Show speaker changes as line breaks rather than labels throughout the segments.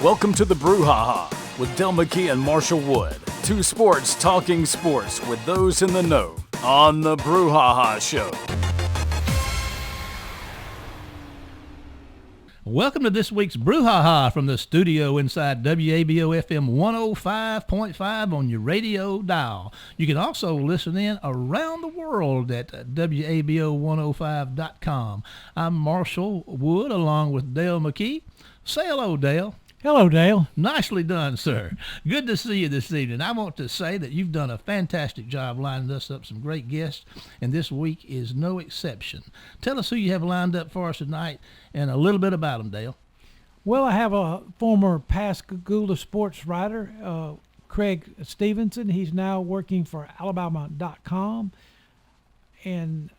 Welcome to the Brouhaha with Dale McKee and Marshall Wood. Two sports talking sports with those in the know on the Brouhaha Show.
Welcome to this week's Brouhaha from the studio inside WABO FM 105.5 on your radio dial. You can also listen in around the world at WABO105.com. I'm Marshall Wood along with Dale McKee. Say hello, Dale.
Hello, Dale.
Nicely done, sir. Good to see you this evening. I want to say that you've done a fantastic job lining us up some great guests, and this week is no exception. Tell us who you have lined up for us tonight and a little bit about them, Dale.
Well, I have a former Pascagoula sports writer, Creg Stephenson. He's now working for Alabama.com, and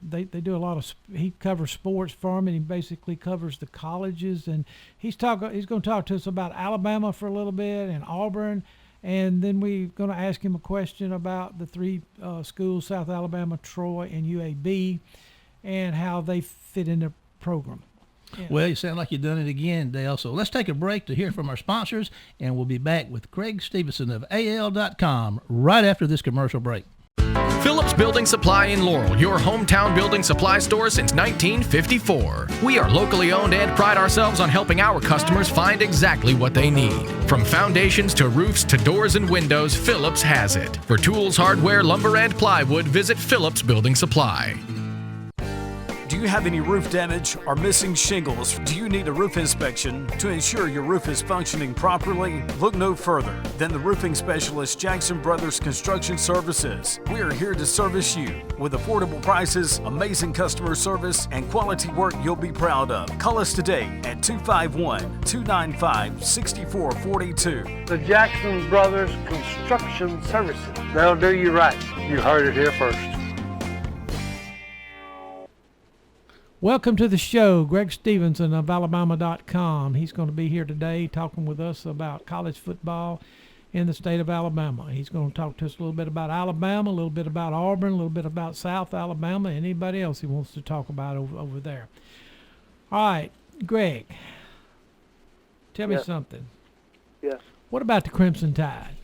they do a lot of. He covers sports for him, and he basically covers the colleges. And he's going to talk to us about Alabama for a little bit and Auburn, and then we're going to ask him a question about the three schools: South Alabama, Troy, and UAB, and how they fit in the program. Yeah.
Well, you sound like you've done it again, Dale. So let's take a break to hear from our sponsors, and we'll be back with Creg Stephenson of AL.com right after this commercial break.
Phillips Building Supply in Laurel, your hometown building supply store since 1954. We are locally owned and pride ourselves on helping our customers find exactly what they need. From foundations to roofs to doors and windows, Phillips has it. For tools, hardware, lumber, and plywood, visit Phillips Building Supply.
Do you have any roof damage or missing shingles? Do you need a roof inspection to ensure your roof is functioning properly? Look no further than the roofing specialist Jackson Brothers Construction Services. We are here to service you with affordable prices, amazing customer service, and quality work you'll be proud of. Call us today at 251-295-6442.
The Jackson Brothers Construction Services. They'll do you right. You heard it here first.
Welcome to the show, Creg Stephenson of Alabama.com. He's going to be here today talking with us about college football in the state of Alabama. He's going to talk to us a little bit about Alabama, a little bit about Auburn, a little bit about South Alabama, and anybody else he wants to talk about over there. All right, Greg, tell me something.
Yes.
What about the Crimson Tide?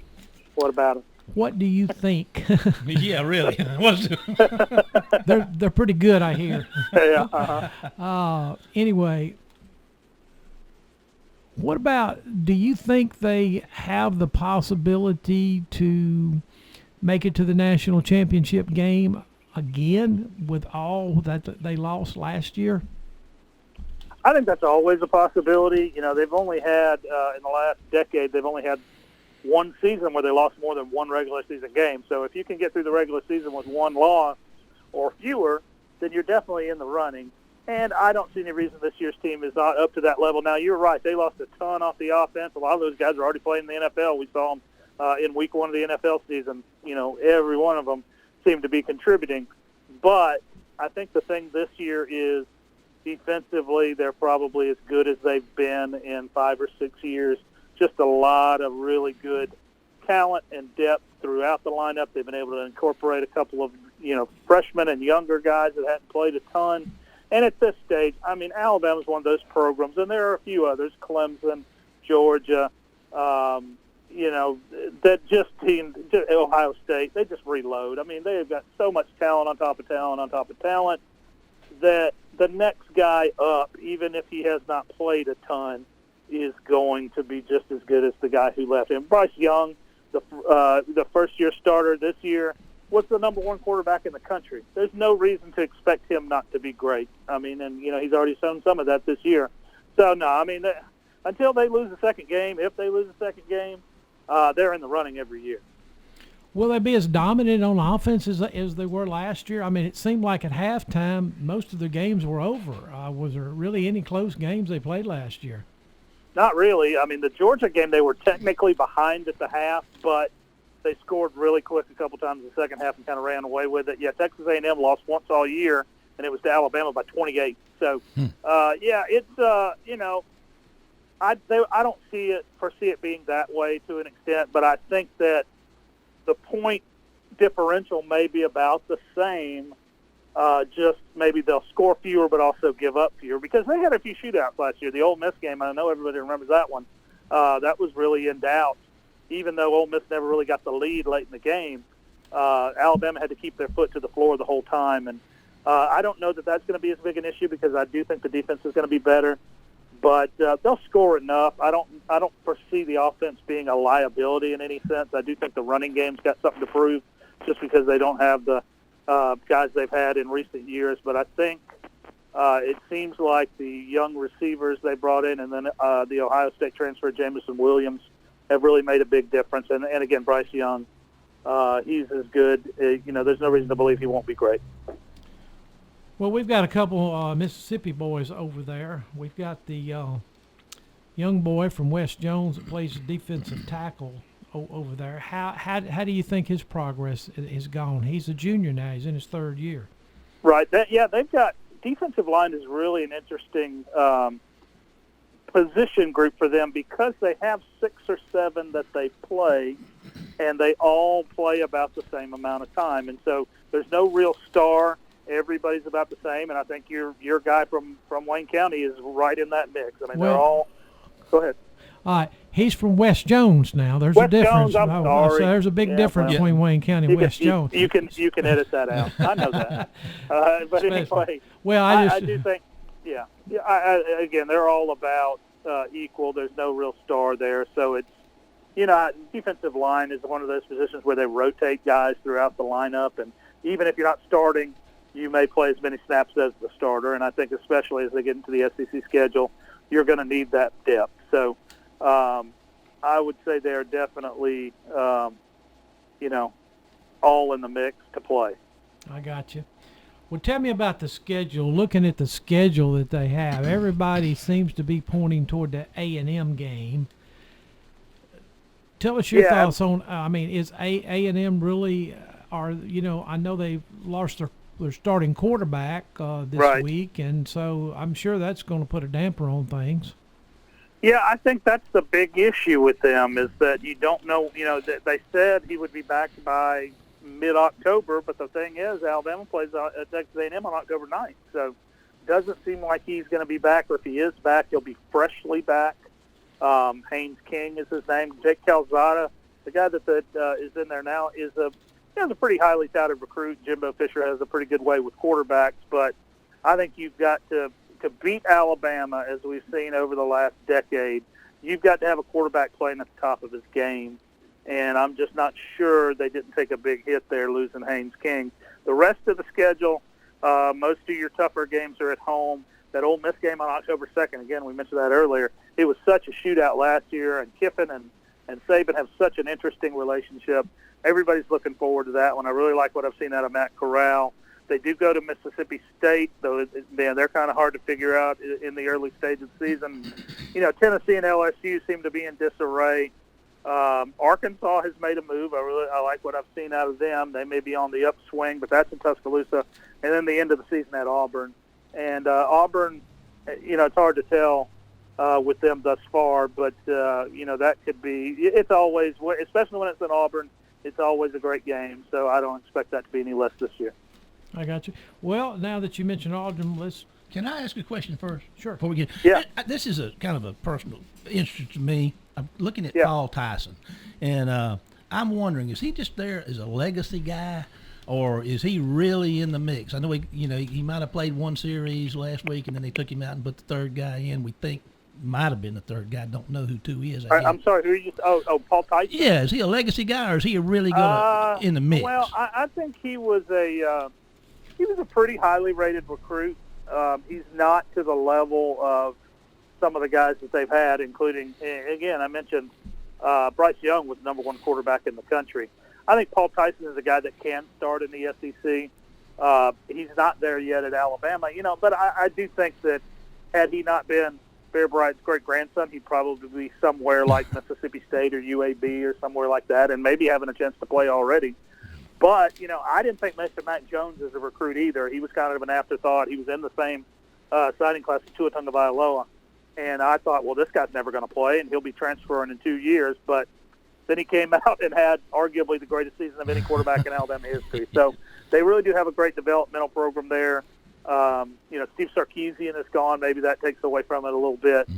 What about it?
What do you think?
Yeah, really.
They're pretty good, I hear.
Yeah.
Anyway, what about, do you think they have the possibility to make it to the national championship game again with all that they lost last year?
I think that's always a possibility. You know, they've only had, in the last decade, they've only had one season where they lost more than one regular season game. So if you can get through the regular season with one loss or fewer, then you're definitely in the running. And I don't see any reason this year's team is not up to that level. Now, you're right. They lost a ton off the offense. A lot of those guys are already playing in the NFL. We saw them in week one of the NFL season. You know, every one of them seemed to be contributing. But I think the thing this year is defensively they're probably as good as they've been in 5 or 6 years. Just a lot of really good talent and depth throughout the lineup. They've been able to incorporate a couple of, freshmen and younger guys that hadn't played a ton. And at this stage, I mean, Alabama's one of those programs, and there are a few others, Clemson, Georgia, that Ohio State, they just reload. I mean, they've got so much talent on top of talent on top of talent that the next guy up, even if he has not played a ton, is going to be just as good as the guy who left him. Bryce Young, the first-year starter this year, was the number one quarterback in the country. There's no reason to expect him not to be great. I mean, and, he's already shown some of that this year. So, no, I mean, until they lose the second game, if they lose the second game, they're in the running every year.
Will they be as dominant on offense as they were last year? I mean, it seemed like at halftime most of the games were over. Was there really any close games they played last year?
Not really. I mean, the Georgia game, they were technically behind at the half, but they scored really quick a couple times in the second half and kind of ran away with it. Yeah, Texas A&M lost once all year, and it was to Alabama by 28. So, it's, I don't foresee it being that way to an extent, but I think that the point differential may be about the same just maybe they'll score fewer but also give up fewer, because they had a few shootouts last year. The Ole Miss game, I know everybody remembers that one. That was really in doubt. Even though Ole Miss never really got the lead late in the game, Alabama had to keep their foot to the floor the whole time. And I don't know that that's going to be as big an issue, because I do think the defense is going to be better. But they'll score enough. I don't foresee the offense being a liability in any sense. I do think the running game's got something to prove, just because they don't have the guys they've had in recent years. But I think it seems like the young receivers they brought in, and then the Ohio State transfer Jamison Williams, have really made a big difference. And again, Bryce Young, he's as good. There's no reason to believe he won't be great.
Well, we've got a couple Mississippi boys over there. We've got the young boy from West Jones that plays defensive tackle over there. How do you think his progress is gone? He's a junior now. He's in his third year.
Right. They've got defensive line is really an interesting position group for them, because they have 6 or 7 that they play, and they all play about the same amount of time. And so there's no real star. Everybody's about the same, and I think your guy from Wayne County is right in that mix. I mean, they're all – go ahead.
All right. He's from West Jones now. There's
West
a difference.
Jones, I'm sorry.
So there's a big difference between Wayne County and West Jones.
You can edit that out. I know that. But anyway,
well,
I do think, again, they're all about equal. There's no real star there. So it's, defensive line is one of those positions where they rotate guys throughout the lineup. And even if you're not starting, you may play as many snaps as the starter. And I think especially as they get into the SEC schedule, you're going to need that depth. So I would say they're definitely, all in the mix to play.
I got you. Well, tell me about the schedule. Looking at the schedule that they have, everybody seems to be pointing toward the A&M game. Tell us your thoughts on, is A&M really I know they've lost their starting quarterback this week, and so I'm sure that's going to put a damper on things.
Yeah, I think that's the big issue with them, is that you don't know, they said he would be back by mid-October, but the thing is, Alabama plays at Texas A&M on October 9th, so it doesn't seem like he's going to be back, or if he is back, he'll be freshly back. Haynes King is his name. Jake Calzada, the guy that is in there now, is a pretty highly touted recruit. Jimbo Fisher has a pretty good way with quarterbacks, but I think you've got to beat Alabama, as we've seen over the last decade, you've got to have a quarterback playing at the top of his game. And I'm just not sure they didn't take a big hit there losing Haynes King. The rest of the schedule, most of your tougher games are at home. That Ole Miss game on October 2nd, again, we mentioned that earlier, it was such a shootout last year, and Kiffin and Saban have such an interesting relationship. Everybody's looking forward to that one. I really like what I've seen out of Matt Corral. They do go to Mississippi State, though they're kind of hard to figure out in the early stage of the season. Tennessee and LSU seem to be in disarray. Arkansas has made a move. I like what I've seen out of them. They may be on the upswing, but that's in Tuscaloosa. And then the end of the season at Auburn. And Auburn, it's hard to tell with them thus far, but, that could be – it's always – especially when it's in Auburn, it's always a great game. So I don't expect that to be any less this year.
I got you. Well, now that you mentioned Auburn,
Can I ask a question first?
Sure.
Before we get, this is a kind of a personal interest to me. I'm looking at Paul Tyson, and I'm wondering, is he just there as a legacy guy, or is he really in the mix? I know he might have played one series last week, and then they took him out and put the third guy in. We think might have been the third guy. Don't know who two is.
I'm sorry, who are you? Oh, Paul Tyson.
Yeah, is he a legacy guy, or is he really in the mix?
Well, I think he was a pretty highly rated recruit. He's not to the level of some of the guys that they've had, including, again, I mentioned Bryce Young was the number one quarterback in the country. I think Paul Tyson is a guy that can start in the SEC. He's not there yet at Alabama, but I do think that had he not been Bear Bryant's great-grandson, he'd probably be somewhere like Mississippi State or UAB or somewhere like that, and maybe having a chance to play already. But, I didn't think Mr. Mac Jones is a recruit either. He was kind of an afterthought. He was in the same signing class as Tua Tagovailoa. And I thought, well, this guy's never going to play, and he'll be transferring in 2 years. But then he came out and had arguably the greatest season of any quarterback in Alabama history. So they really do have a great developmental program there. Steve Sarkisian is gone. Maybe that takes away from it a little bit.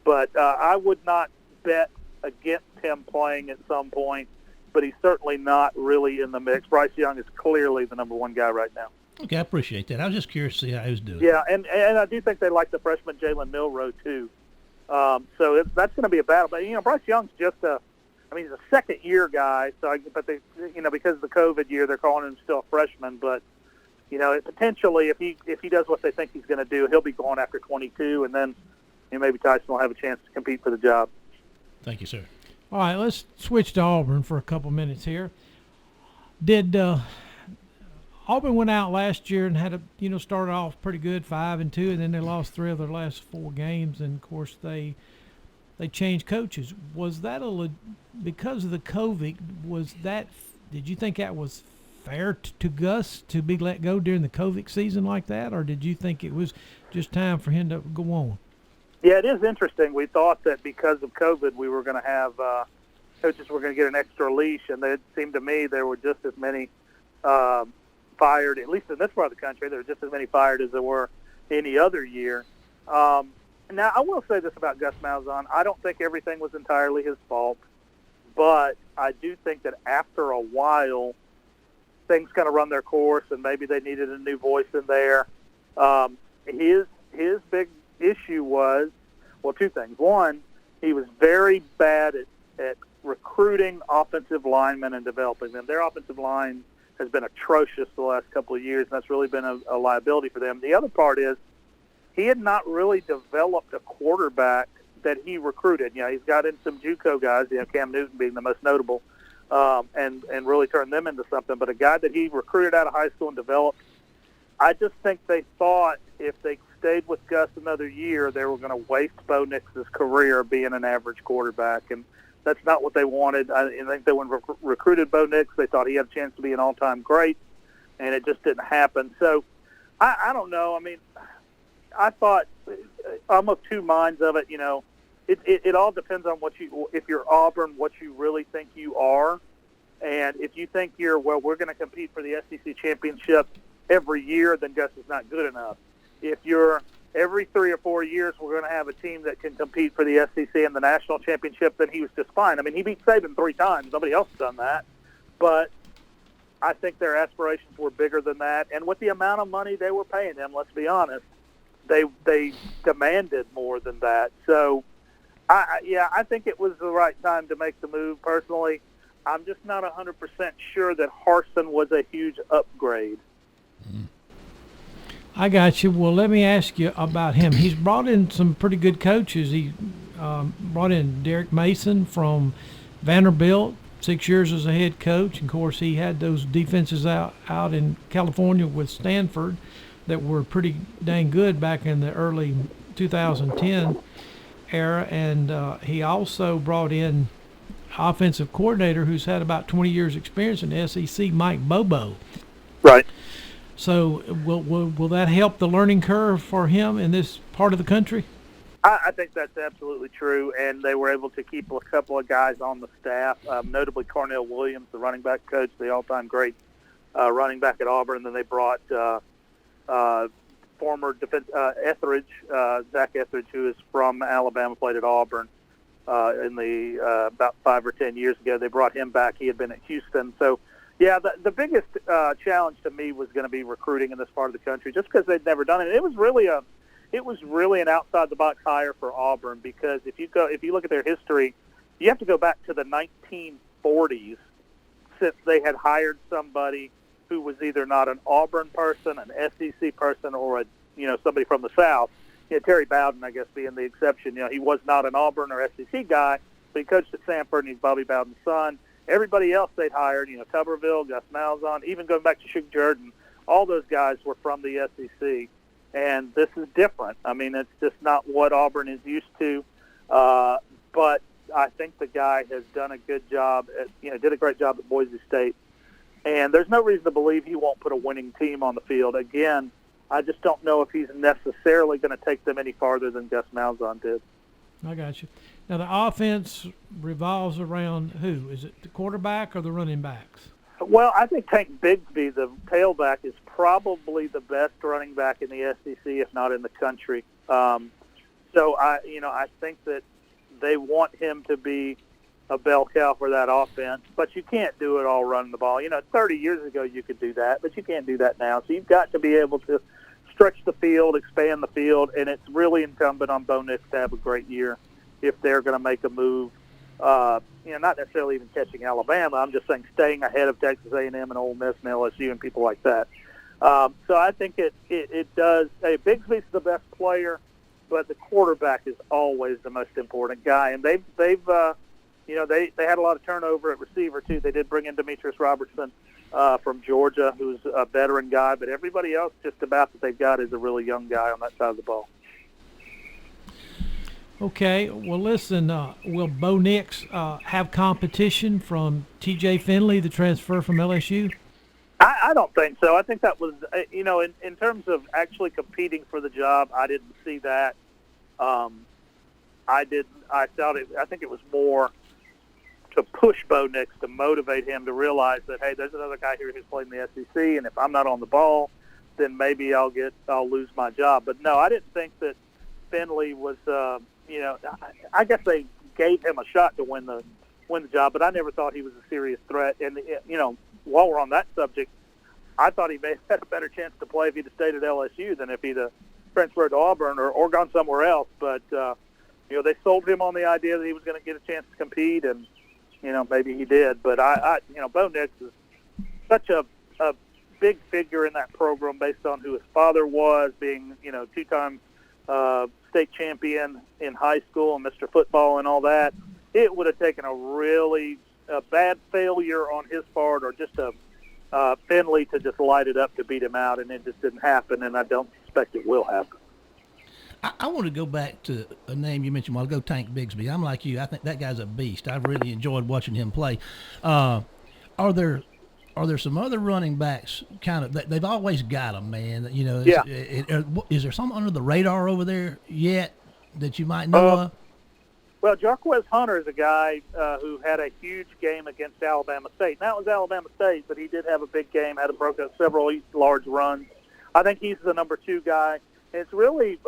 But I would not bet against him playing at some point, but he's certainly not really in the mix. Bryce Young is clearly the number one guy right now.
Okay, I appreciate that. I was just curious to see how he was doing.
Yeah, and I do think they like the freshman Jalen Milroe too. So that's going to be a battle. But Bryce Young's just he's a second-year guy. So, but they, because of the COVID year, they're calling him still a freshman. But potentially, if he does what they think he's going to do, he'll be gone after 22, and then maybe Tyson will have a chance to compete for the job.
Thank you, sir.
All right, let's switch to Auburn for a couple minutes here. Did Auburn went out last year and had started off pretty good, 5-2, and then they lost 3 of their last 4 games, and of course they changed coaches. Was that because of the COVID? Did you think that was fair to Gus to be let go during the COVID season like that, or did you think it was just time for him to go on?
Yeah, it is interesting. We thought that because of COVID, we were going to have coaches were going to get an extra leash, and it seemed to me there were just as many fired, at least in this part of the country. There were just as many fired as there were any other year. Now, I will say this about Gus Malzahn. I don't think everything was entirely his fault, but I do think that after a while, things kind of run their course, and maybe they needed a new voice in there. His big issue was, well, 2 things. One, he was very bad at recruiting offensive linemen and developing them. Their offensive line has been atrocious the last couple of years, and that's really been a liability for them. The other part is he had not really developed a quarterback that he recruited. He's got in some JUCO guys, Cam Newton being the most notable, and really turned them into something. But a guy that he recruited out of high school and developed, I just think they thought if they stayed with Gus another year, they were going to waste Bo Nix's career being an average quarterback, and that's not what they wanted. I think they when recruited Bo Nix, they thought he had a chance to be an all-time great, and it just didn't happen. So I don't know. I mean, I thought I'm of 2 minds of it. It all depends on if you're Auburn, what you really think you are, and if you think we're going to compete for the SEC championship every year, then Gus is not good enough. If you're every 3 or 4 years we're going to have a team that can compete for the SEC and the national championship, then he was just fine. I mean, he beat Saban 3 times. Nobody else has done that. But I think their aspirations were bigger than that. And with the amount of money they were paying him, let's be honest, they demanded more than that. So, I think it was the right time to make the move personally. I'm just not 100% sure that Harsin was a huge upgrade.
I got you. Well, let me ask you about him. He's brought in some pretty good coaches. He brought in Derek Mason from Vanderbilt, 6 years as a head coach. And of course, he had those defenses out in California with Stanford that were pretty dang good back in the early 2010 era. And he also brought in offensive coordinator who's had about 20 years experience in the SEC, Mike Bobo.
Right.
So will that help the learning curve for him in this part of the country?
I think that's absolutely true, and they were able to keep a couple of guys on the staff, notably Cornell Williams, the running back coach, the all-time great running back at Auburn. And then they brought former Etheridge, Zach Etheridge, who is from Alabama, played at Auburn in the about 5 or 10 years ago. They brought him back. He had been at Houston. So, yeah, the biggest challenge to me was going to be recruiting in this part of the country, just because they'd never done it. It was really an outside the box hire for Auburn, because if you look at their history, you have to go back to the 1940s since they had hired somebody who was either not an Auburn person, an SEC person, or somebody from the South. Terry Bowden, I guess, being the exception. He was not an Auburn or SEC guy, but he coached at Samford, and he's Bobby Bowden's son. Everybody else they'd hired, Tuberville, Gus Malzahn, even going back to Shug Jordan, all those guys were from the SEC. And this is different. I mean, it's just not what Auburn is used to. But I think the guy has done a good job did a great job at Boise State. And there's no reason to believe he won't put a winning team on the field. Again, I just don't know if he's necessarily going to take them any farther than Gus Malzahn did.
I got you. Now, the offense revolves around who? Is it the quarterback or the running backs?
Well, I think Tank Bigsby, the tailback, is probably the best running back in the SEC, if not in the country. So I think that they want him to be a bell cow for that offense, but you can't do it all running the ball. 30 years ago you could do that, but you can't do that now. So you've got to be able to stretch the field, expand the field, and it's really incumbent on Bo Nix to have a great year if they're going to make a move. Not necessarily even catching Alabama. I'm just saying staying ahead of Texas A&M and Ole Miss and LSU and people like that. So I think it does. Hey, Bigsby's the best player, but the quarterback is always the most important guy. And they've they had a lot of turnover at receiver too. They did bring in Demetrius Robertson from Georgia, who's a veteran guy, but everybody else just about that they've got is a really young guy on that side of the ball.
Okay, well, listen, will Bo Nix have competition from T.J. Finley, the transfer from LSU?
I don't think so. I think that was, in terms of actually competing for the job, I didn't see that. I think it was more to push Bo Nix, to motivate him to realize that, hey, there's another guy here who's playing the SEC, and if I'm not on the ball, then maybe I'll lose my job. But no, I didn't think that Finley was, I guess they gave him a shot to win the job, but I never thought he was a serious threat. And while we're on that subject, I thought he may have had a better chance to play if he'd have stayed at LSU than if he'd have transferred to Auburn or gone somewhere else. But they sold him on the idea that he was going to get a chance to compete, and maybe he did. But Bo Nix is such a big figure in that program based on who his father was, being two-time state champion in high school and Mr. Football and all that. It would have taken a bad failure on his part or just a Finley to just light it up to beat him out, and it just didn't happen, and I don't suspect it will happen.
I want to go back to a name you mentioned a while ago, Tank Bigsby. I'm like you. I think that guy's a beast. I've really enjoyed watching him play. Are there some other running backs they've always got them, man?
Yeah.
Is there something under the radar over there yet that you might know of?
Well, Jarquez Hunter is a guy who had a huge game against Alabama State. Now, it was Alabama State, but he did have a big game, broke up several large runs. I think he's the number 2 guy. I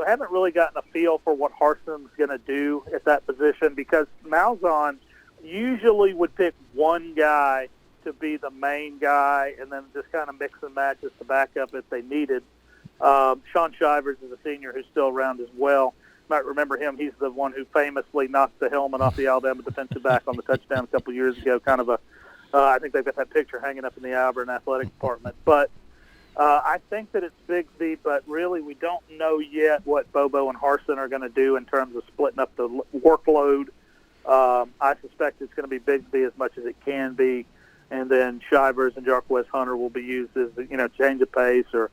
haven't really gotten a feel for what Harson's going to do at that position, because Malzahn usually would pick one guy to be the main guy and then just kind of mix and match as the backup if they needed. Sean Shivers is a senior who's still around as well. You might remember him. He's the one who famously knocked the helmet off the Alabama defensive back on the touchdown a couple years ago. I think they've got that picture hanging up in the Auburn athletic department. But I think that it's Bigsby, but really we don't know yet what Bobo and Harsin are going to do in terms of splitting up the workload. I suspect it's going to be Bigsby as much as it can be, and then Shivers and Jarquez Hunter will be used as change of pace or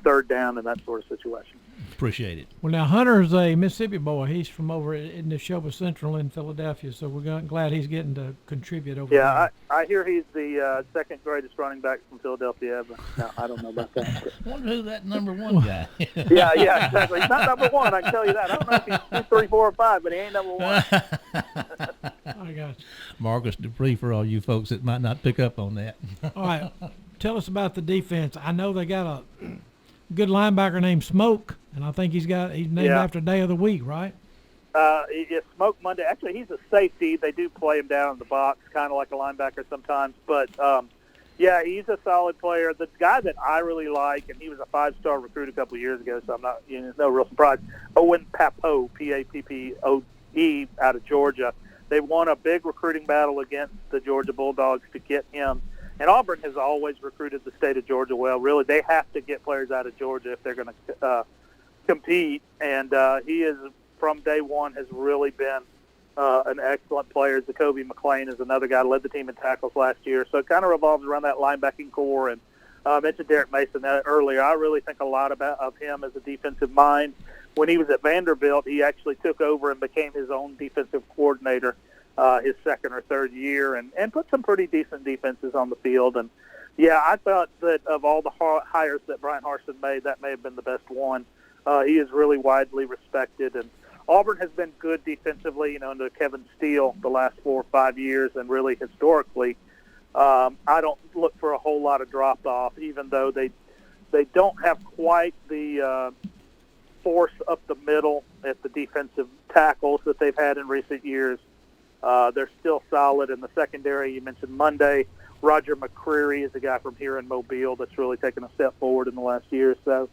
third down and that sort of situation.
Appreciate it.
Well, now Hunter's a Mississippi boy. He's from over in the Neshoba Central in Philadelphia, so we're glad he's getting to contribute over there.
Yeah, I hear he's the second greatest running back from Philadelphia ever. No, I don't know about that.
I wonder who that number 1 guy is.
Yeah, exactly. He's not number 1, I can tell you that. I don't know if he's 2, 3, 4, or 5, but he ain't number 1.
I got you.
Marcus Dupree for all you folks that might not pick up on that.
All right, tell us about the defense. I know they got a good linebacker named Smoke, and I think he's named after day of the week, right?
It's Smoke Monday. Actually, he's a safety. They do play him down in the box, kind of like a linebacker sometimes. But, he's a solid player. The guy that I really like, and he was a 5-star recruit a couple of years ago, so I'm not, no real surprise, Owen Pappoe, Pappoe, out of Georgia. They won a big recruiting battle against the Georgia Bulldogs to get him. And Auburn has always recruited the state of Georgia well. Really, they have to get players out of Georgia if they're going to compete. And he is, from day one, has really been an excellent player. Zacoby McClain is another guy who led the team in tackles last year. So it kind of revolves around that linebacking core. And I mentioned Derek Mason earlier. I really think a lot of him as a defensive mind. When he was at Vanderbilt, he actually took over and became his own defensive coordinator his second or third year, and put some pretty decent defenses on the field. And, I thought that of all the hires that Brian Harsin made, that may have been the best one. He is really widely respected. And Auburn has been good defensively, under Kevin Steele the last 4 or 5 years, and really historically I don't look for a whole lot of drop-off, even though they don't have quite the force up the middle at the defensive tackles that they've had in recent years. They're still solid in the secondary. You mentioned Monday. Roger McCreary is a guy from here in Mobile that's really taken a step forward in the last year or so.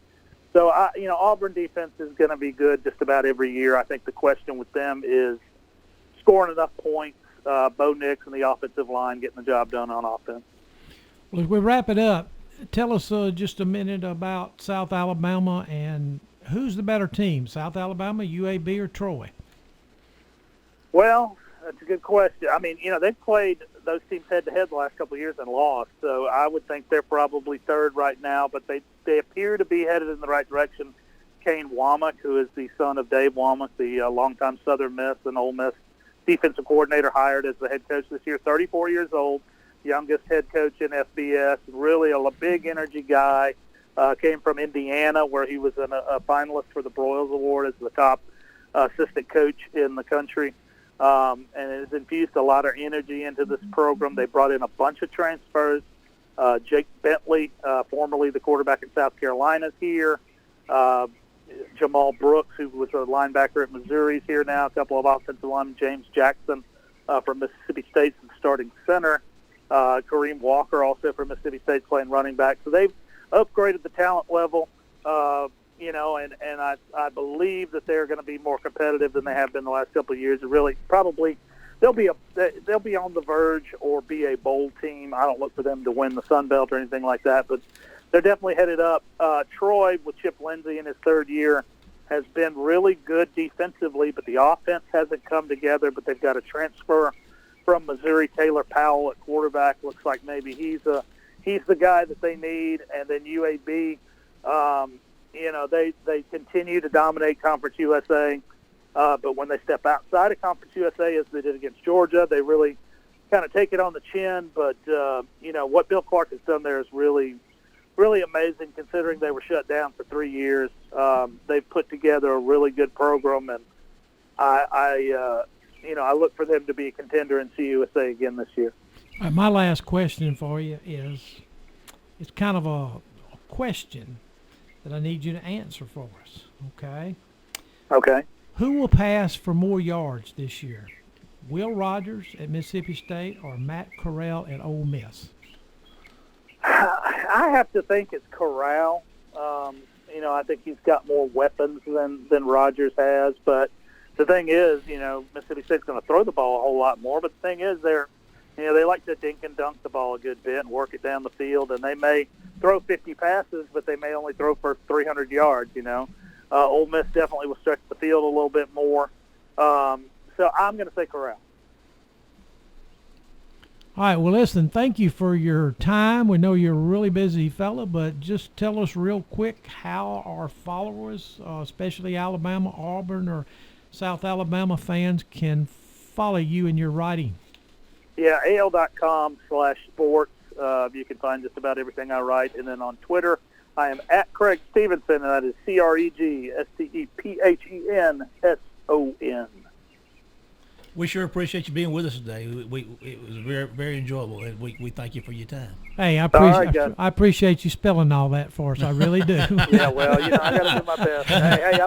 So, Auburn defense is going to be good just about every year. I think the question with them is scoring enough points, Bo Nix and the offensive line getting the job done on offense.
Well, as we wrap it up, tell us just a minute about South Alabama and who's the better team, South Alabama, UAB, or Troy?
Well, that's a good question. I mean, they've played those teams head-to-head the last couple of years and lost, so I would think they're probably third right now, but they appear to be headed in the right direction. Kane Womack, who is the son of Dave Womack, the longtime Southern Miss and Ole Miss defensive coordinator, hired as the head coach this year, 34 years old, youngest head coach in FBS, really a big energy guy, came from Indiana where he was a finalist for the Broyles Award as the top assistant coach in the country. And has infused a lot of energy into this program. They brought in a bunch of transfers. Jake Bentley, formerly the quarterback in South Carolina, is here. Jamal Brooks, who was a linebacker at Missouri, is here now. A couple of offensive linemen. James Jackson from Mississippi State, starting center. Kareem Walker, also from Mississippi State, playing running back. So they've upgraded the talent level. And I believe that they're going to be more competitive than they have been the last couple of years. And really, probably they'll be on the verge or be a bowl team. I don't look for them to win the Sun Belt or anything like that, but they're definitely headed up. Troy, with Chip Lindsey in his third year, has been really good defensively, but the offense hasn't come together. But they've got a transfer from Missouri, Taylor Powell at quarterback. Looks like maybe he's the guy that they need. And then UAB. They continue to dominate Conference USA, but when they step outside of Conference USA, as they did against Georgia, they really kind of take it on the chin. But, what Bill Clark has done there is really, really amazing considering they were shut down for 3 years. They've put together a really good program, and I look for them to be a contender in CUSA again this year.
All right, my last question for you is it's kind of a question that I need you to answer for us, okay?
Okay.
Who will pass for more yards this year? Will Rogers at Mississippi State or Matt Corral at Ole Miss?
I have to think it's Corral. I think he's got more weapons than Rogers has. But the thing is, Mississippi State's going to throw the ball a whole lot more. But the thing is, they like to dink and dunk the ball a good bit and work it down the field, and they may throw 50 passes, but they may only throw for 300 yards, Ole Miss definitely will stretch the field a little bit more. So I'm going to say Corral.
All right, well, listen, thank you for your time. We know you're a really busy fella, but just tell us real quick how our followers, especially Alabama, Auburn, or South Alabama fans, can follow you in your writing.
Yeah, al.com/sports. You can find just about everything I write. And then on Twitter, I am at Creg Stephenson, and that is CregStephenson.
We sure appreciate you being with us today. It was very, very enjoyable, and we thank you for your time.
Hey, I appreciate you spelling all that for us. I really do.
Yeah, well, I got to do my best. Hey,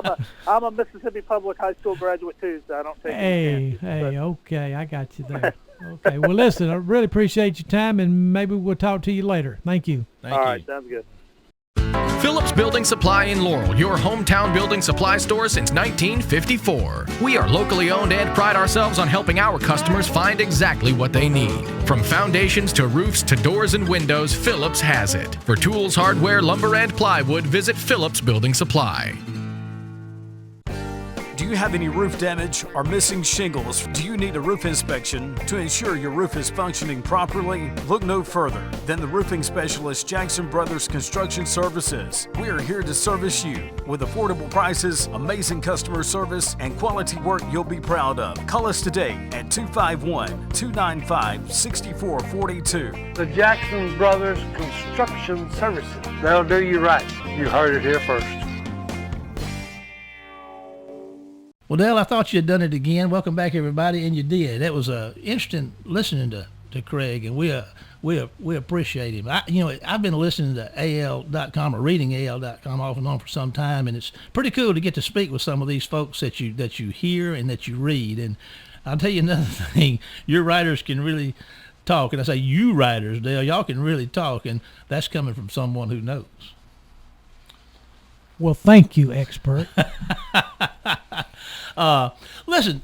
I'm a Mississippi Public High School graduate too, so I don't take any chances,
okay, I got you there. Okay, well, listen, I really appreciate your time, and maybe we'll talk to you later. Thank you.
Thank you.
All right, sounds good.
Phillips Building Supply in Laurel, your hometown building supply store since 1954. We are locally owned and pride ourselves on helping our customers find exactly what they need. From foundations to roofs to doors and windows, Phillips has it. For tools, hardware, lumber, and plywood, visit Phillips Building Supply.
Do you have any roof damage or missing shingles? Do you need a roof inspection to ensure your roof is functioning properly? Look no further than the roofing specialist Jackson Brothers Construction Services. We are here to service you with affordable prices, amazing customer service, and quality work you'll be proud of. Call us today at 251-295-6442.
The Jackson Brothers Construction Services. They'll do you right. You heard it here first.
Well, Dale, I thought you had done it again. Welcome back, everybody, and you did. That was interesting listening to Creg, and we we appreciate him. I've been listening to AL.com or reading AL.com off and on for some time, and it's pretty cool to get to speak with some of these folks that you hear and that you read. And I'll tell you another thing: your writers can really talk, and I say you writers, Dale, y'all can really talk, and that's coming from someone who knows.
Well, thank you, expert.
Listen,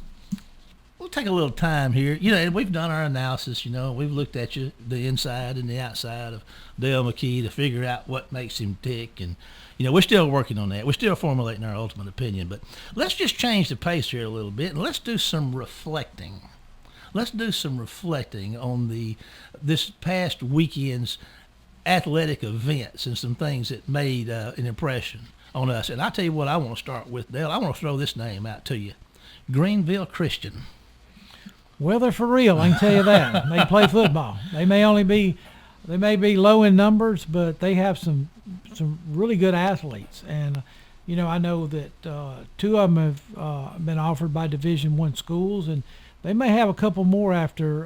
we'll take a little time here. And we've done our analysis. We've looked at the inside and the outside of Dale McKee to figure out what makes him tick, and we're still working on that. We're still formulating our ultimate opinion. But let's just change the pace here a little bit, and let's do some reflecting. Let's do some reflecting on this past weekend's athletic events and some things that made an impression on us. And I'll tell you what I want to start with, Dale. I want to throw this name out to you. Greenville Christian.
Well, they're for real, I can tell you that. They play football. They may be low in numbers, but they have some really good athletes. And I know that 2 of them have been offered by Division I schools, and they may have a couple more after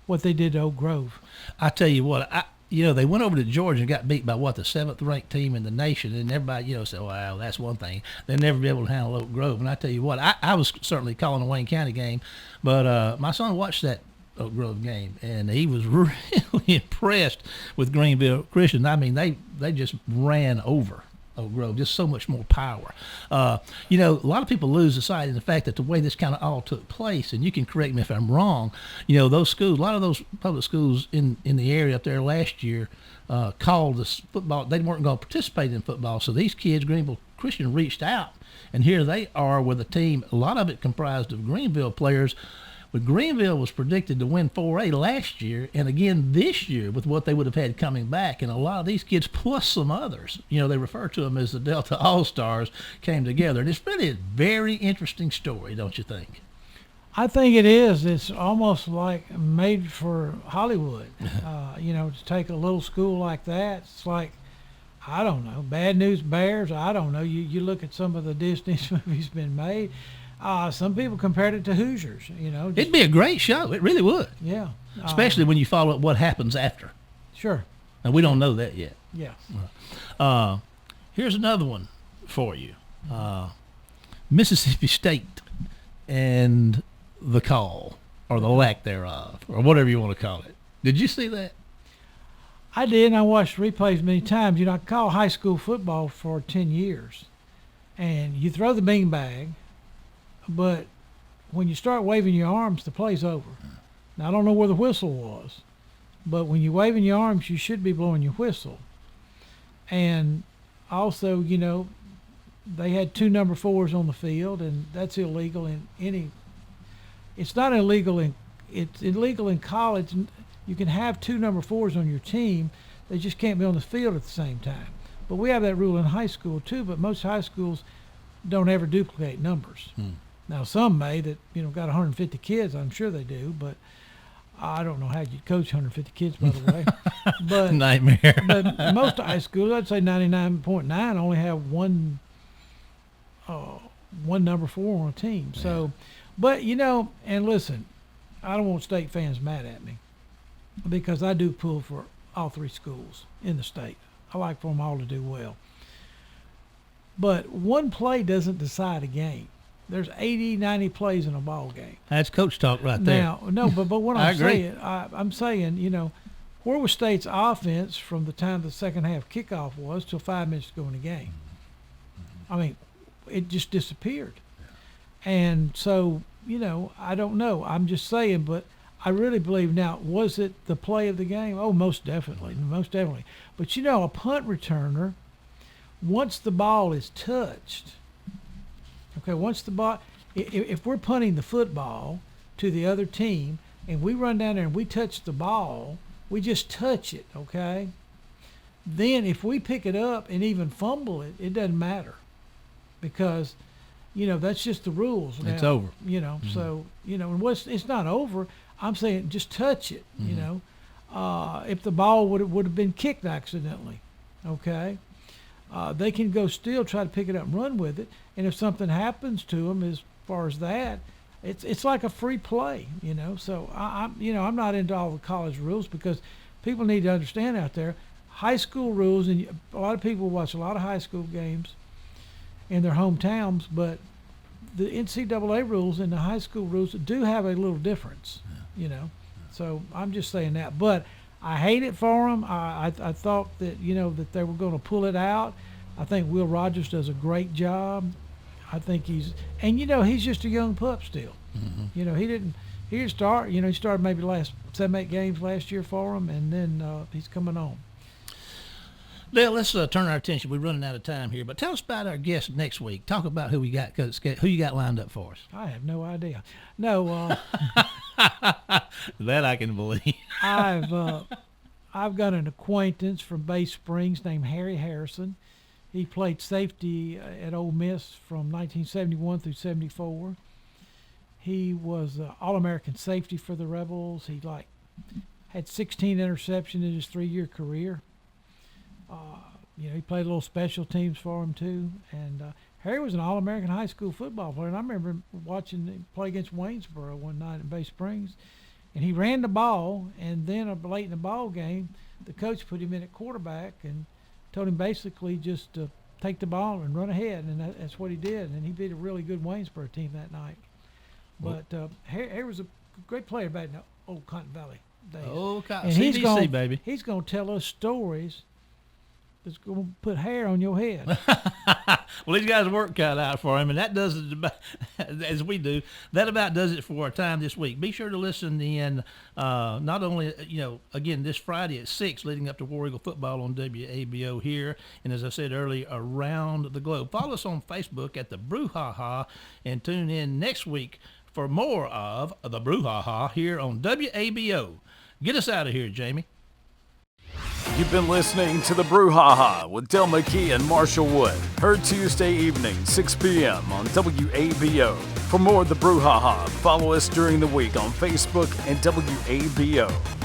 what they did to Oak Grove.
I tell you what, they went over to Georgia and got beat by the 7th ranked team in the nation, and everybody, said, "Wow, that's one thing." They'll never be able to handle Oak Grove. And I tell you what, I was certainly calling a Wayne County game, but my son watched that Oak Grove game, and he was really impressed with Greenville Christian. I mean, they just ran over Oak Grove, just so much more power. A lot of people lose sight in the fact that the way this kind of all took place, and you can correct me if I'm wrong, those schools, a lot of those public schools in the area up there last year called this football, they weren't going to participate in football. So these kids, Greenville Christian, reached out, and here they are with a team, a lot of it comprised of Greenville players. But Greenville was predicted to win 4A last year, and again this year with what they would have had coming back. And a lot of these kids, plus some others, they refer to them as the Delta All-Stars, came together. And it's really a very interesting story, don't you think?
I think it is. It's almost like made for Hollywood. To take a little school like that, it's like, I don't know, Bad News Bears, I don't know. You look at some of the Disney movies been made. Some people compared it to Hoosiers,
It'd be a great show. It really would.
Yeah.
Especially when you follow up what happens after.
Sure.
And we don't know that yet.
Yeah.
Here's another one for you. Mississippi State and the call, or the lack thereof, or whatever you want to call it. Did you see that?
I did, and I watched replays many times. I called high school football for 10 years. And you throw the beanbag, but when you start waving your arms, the play's over. Now, I don't know where the whistle was, but when you're waving your arms, you should be blowing your whistle. And also, they had 2 number 4s on the field, and that's illegal in any. It's not illegal it's illegal in college. You can have 2 number 4s on your team. They just can't be on the field at the same time. But we have that rule in high school too. But most high schools don't ever duplicate numbers. Now, some may that, got 150 kids. I'm sure they do, but I don't know how you coach 150 kids, by the way. But
nightmare.
But most high schools, I'd say 99.9, only have one number 4 on a team. Yeah. So, but, and listen, I don't want state fans mad at me because I do pull for all 3 schools in the state. I like for them all to do well. But one play doesn't decide a game. There's 80, 90 plays in a ball game.
That's coach talk right there.
Now, no, but what I'm
agree.
saying, I'm saying, where was State's offense from the time the second half kickoff was till 5 minutes to go in the game? I mean, it just disappeared. And so, I don't know. I'm just saying, but I really believe now, was it the play of the game? Oh, most definitely. But, a punt returner, once the ball is touched, once the ball, if we're punting the football to the other team and we run down there and we touch the ball, we just touch it, okay? Then if we pick it up and even fumble it, it doesn't matter because, that's just the rules.
It's
now,
over.
So, and it's not over. I'm saying just touch it, if the ball would have been kicked accidentally, okay? They can go still try to pick it up and run with it. And if something happens to them as far as that, it's like a free play, So I'm not into all the college rules because people need to understand out there, high school rules, and a lot of people watch a lot of high school games in their hometowns, but the NCAA rules and the high school rules do have a little difference, you know. So I'm just saying that. But I hate it for them. I thought that, you know, that they were going to pull it out. I think Will Rogers does a great job. I think he's just a young pup still.
Mm-hmm.
You know, he didn't start. You know, he started maybe last 7-8 games last year for him, and then he's coming on.
Dale, let's turn our attention. We're running out of time here, but tell us about our guest next week. Talk about who you got lined up for us.
I have no idea. No,
that I can believe.
I've got an acquaintance from Bay Springs named Harry Harrison. He played safety at Ole Miss from 1971 through 74. He was All-American safety for the Rebels. He had 16 interceptions in his 3-year career. You know, he played a little special teams for him too. And Harry was an All-American high school football player. And I remember watching him play against Waynesboro one night in Bay Springs. And he ran the ball, and then late in the ball game, the coach put him in at quarterback and told him basically just to take the ball and run ahead. And that's what he did. And he beat a really good Waynesboro team that night. But Harry was a great player back in the old Cotton Valley days.
Oh,
and
CBC, baby.
He's going to tell us stories that's going to put hair on your head.
Well, he's got his work cut out for him, and that does it about, as we do. That about does it for our time this week. Be sure to listen in, not only, you know, again, this Friday at 6, leading up to War Eagle football on WABO here, and as I said earlier, around the globe. Follow us on Facebook at the Brouhaha, and tune in next week for more of the Brouhaha here on WABO. Get us out of here, Jamie.
You've been listening to the Brouhaha with Dale McKee and Marshall Wood. Heard Tuesday evening, 6 p.m. on WABO. For more of the Brouhaha, follow us during the week on Facebook and WABO.